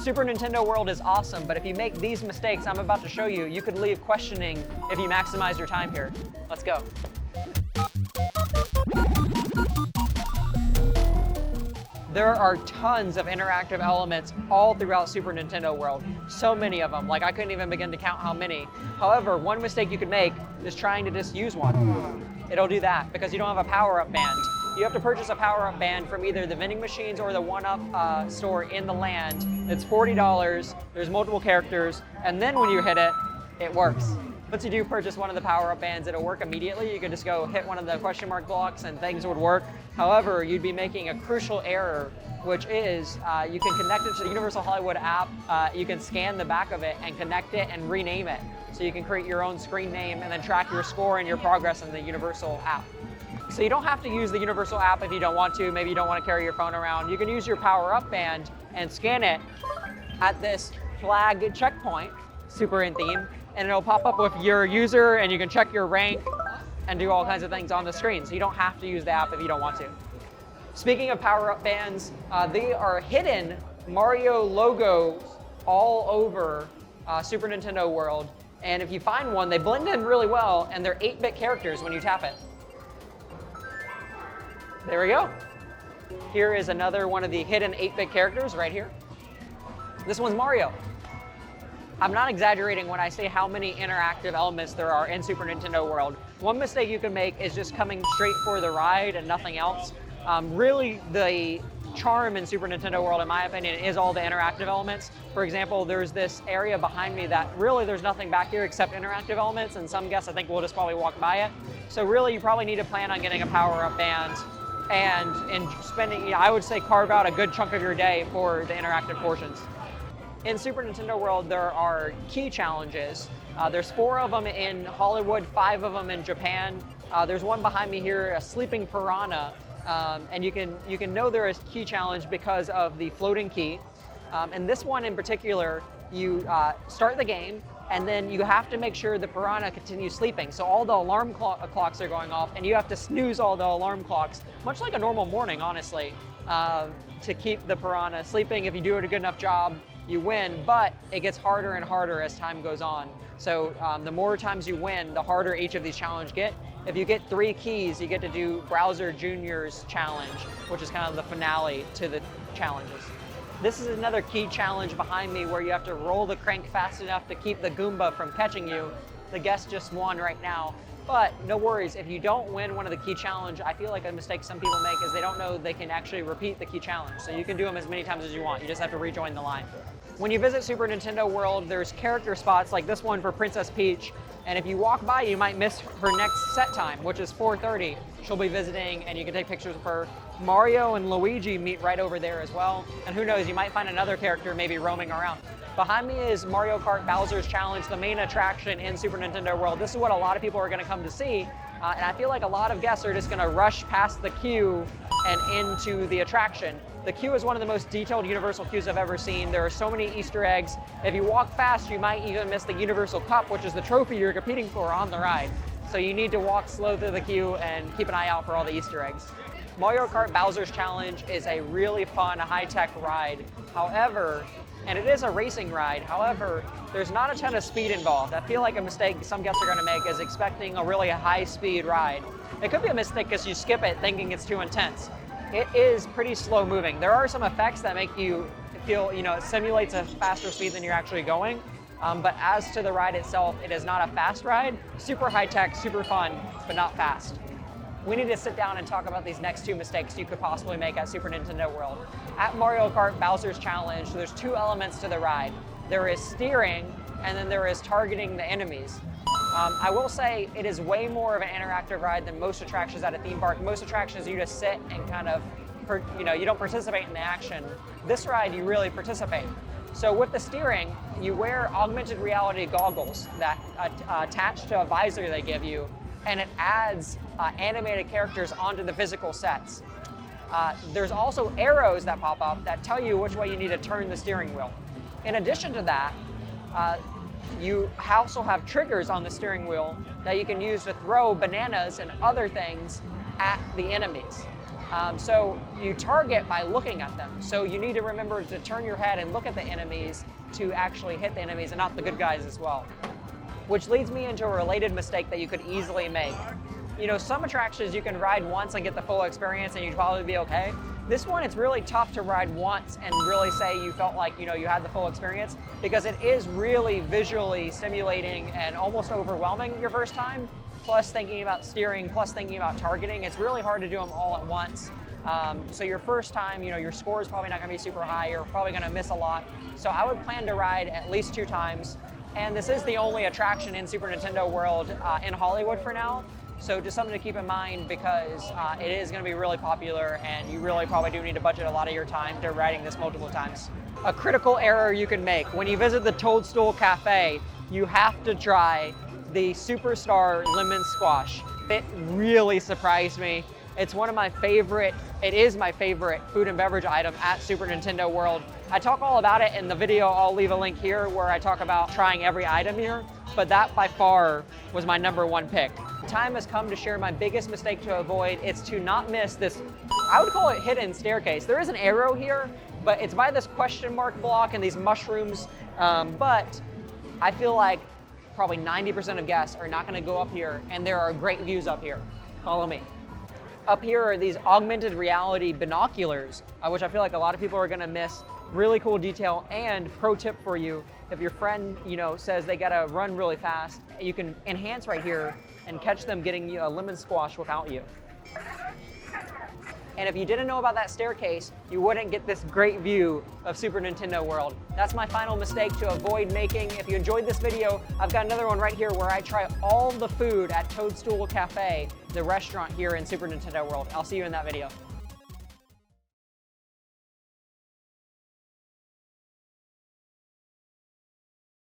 Super Nintendo World is awesome, but if you make these mistakes I'm about to show you, you could leave questioning if you maximize your time here. Let's go. There are tons of interactive elements all throughout Super Nintendo World. So many of them, like I couldn't even begin to count how many. However, one mistake you could make is trying to just use one. It'll do that because you don't have a power-up band. You have to purchase a power-up band from either the vending machines or the one-up store in the land. It's $40, there's multiple characters, and then when you hit it, it works. Once you do purchase one of the power-up bands, it'll work immediately. You can just go hit one of the question mark blocks and things would work. However, you'd be making a crucial error, which is you can connect it to the Universal Hollywood app. You can scan the back of it and connect it and rename it. So you can create your own screen name and then track your score and your progress in the Universal app. So you don't have to use the Universal app if you don't want to. Maybe you don't want to carry your phone around. You can use your power-up band and scan it at this flag checkpoint, super in theme, and it'll pop up with your user and you can check your rank and do all kinds of things on the screen. So you don't have to use the app if you don't want to. Speaking of power-up bands, they are hidden Mario logos all over Super Nintendo World. And if you find one, they blend in really well and they're 8-bit characters when you tap it. There we go. Here is another one of the hidden 8-bit characters right here. This one's Mario. I'm not exaggerating when I say how many interactive elements there are in Super Nintendo World. One mistake you can make is just coming straight for the ride and nothing else. Really, the charm in Super Nintendo World, in my opinion, is all the interactive elements. For example, there's this area behind me that really there's nothing back here except interactive elements, and some guests I think will just probably walk by it. So really, you probably need to plan on getting a power-up band and in spending, I would say, carve out a good chunk of your day for the interactive portions. In Super Nintendo World, there are key challenges. There's 4 of them in Hollywood, 5 of them in Japan. There's one behind me here, a sleeping piranha, and you can know there is a key challenge because of the floating key. And this one in particular, you start the game, and then you have to make sure the piranha continues sleeping. So all the alarm clocks are going off, and you have to snooze all the alarm clocks, much like a normal morning, honestly, to keep the piranha sleeping. If you do a good enough job, you win, but it gets harder and harder as time goes on. So the more times you win, the harder each of these challenges get. If you get 3 keys, you get to do Bowser Jr.'s challenge, which is kind of the finale to the challenges. This is another key challenge behind me where you have to roll the crank fast enough to keep the Goomba from catching you. The guest just won right now. But no worries, if you don't win one of the key challenge, I feel like a mistake some people make is they don't know they can actually repeat the key challenge. So you can do them as many times as you want. You just have to rejoin the line. When you visit Super Nintendo World, there's character spots like this one for Princess Peach. And if you walk by, you might miss her next set time, which is 4:30. She'll be visiting and you can take pictures of her. Mario and Luigi meet right over there as well. And who knows, you might find another character maybe roaming around. Behind me is Mario Kart BOWSER'S Challenge, the main attraction in Super Nintendo World. This is what a lot of people are going to come to see. And I feel like a lot of guests are just going to rush past the queue and into the attraction. The queue is one of the most detailed Universal queues I've ever seen. There are so many Easter eggs. If you walk fast, you might even miss the Universal Cup, which is the trophy you're competing for on the ride. So you need to walk slow through the queue and keep an eye out for all the Easter eggs. Mario Kart BOWSER'S Challenge is a really fun, high-tech ride. However, and it is a racing ride, however, there's not a ton of speed involved. I feel like a mistake some guests are going to make is expecting a really high-speed ride. It could be a mistake because you skip it thinking it's too intense. It is pretty slow moving. There are some effects that make you feel, it simulates a faster speed than you're actually going. But as to the ride itself, it is not a fast ride. Super high-tech, super fun, but not fast. We need to sit down and talk about these next 2 mistakes you could possibly make at Super Nintendo World. At Mario Kart BOWSER'S Challenge, there's 2 elements to the ride. There is steering, and then there is targeting the enemies. I will say it is way more of an interactive ride than most attractions at a theme park. Most attractions you just sit and kind of, you don't participate in the action. This ride, you really participate. So with the steering, you wear augmented reality goggles that attach to a visor they give you, and it adds animated characters onto the physical sets. There's also arrows that pop up that tell you which way you need to turn the steering wheel. In addition to that, you also have triggers on the steering wheel that you can use to throw bananas and other things at the enemies. So you target by looking at them. So you need to remember to turn your head and look at the enemies to actually hit the enemies and not the good guys as well. Which leads me into a related mistake that you could easily make. You know, some attractions you can ride once and get the full experience and you'd probably be okay. This one, it's really tough to ride once and really say you felt like, you know, you had the full experience, because it is really visually stimulating and almost overwhelming your first time. Plus thinking about steering, plus thinking about targeting. It's really hard to do them all at once. So your first time, you know, your score is probably not gonna be super high. You're probably gonna miss a lot. So I would plan to ride at least 2 times. And this is the only attraction in Super Nintendo World in Hollywood for now. So just something to keep in mind, because it is gonna be really popular and you really probably do need to budget a lot of your time to riding this multiple times. A critical error you can make: when you visit the Toadstool Cafe, you have to try the Superstar Lemon Squash. It really surprised me. It's one of my favorite, it is my favorite food and beverage item at Super Nintendo World. I talk all about it in the video. I'll leave a link here where I talk about trying every item here, but that by far was my #1 pick. Time has come to share my biggest mistake to avoid. It's to not miss this, I would call it hidden staircase. There is an arrow here, but it's by this question mark block and these mushrooms, but I feel like probably 90% of guests are not gonna go up here, and there are great views up here. Follow me. Up here are these augmented reality binoculars, which I feel like a lot of people are gonna miss. Really cool detail. And pro tip for you, if your friend, you know, says they gotta run really fast, you can enhance right here and catch them getting you a lemon squash without you. And if you didn't know about that staircase, you wouldn't get this great view of Super Nintendo World. That's my final mistake to avoid making. If you enjoyed this video, I've got another one right here where I try all the food at Toadstool Cafe, the restaurant here in Super Nintendo World. I'll see you in that video.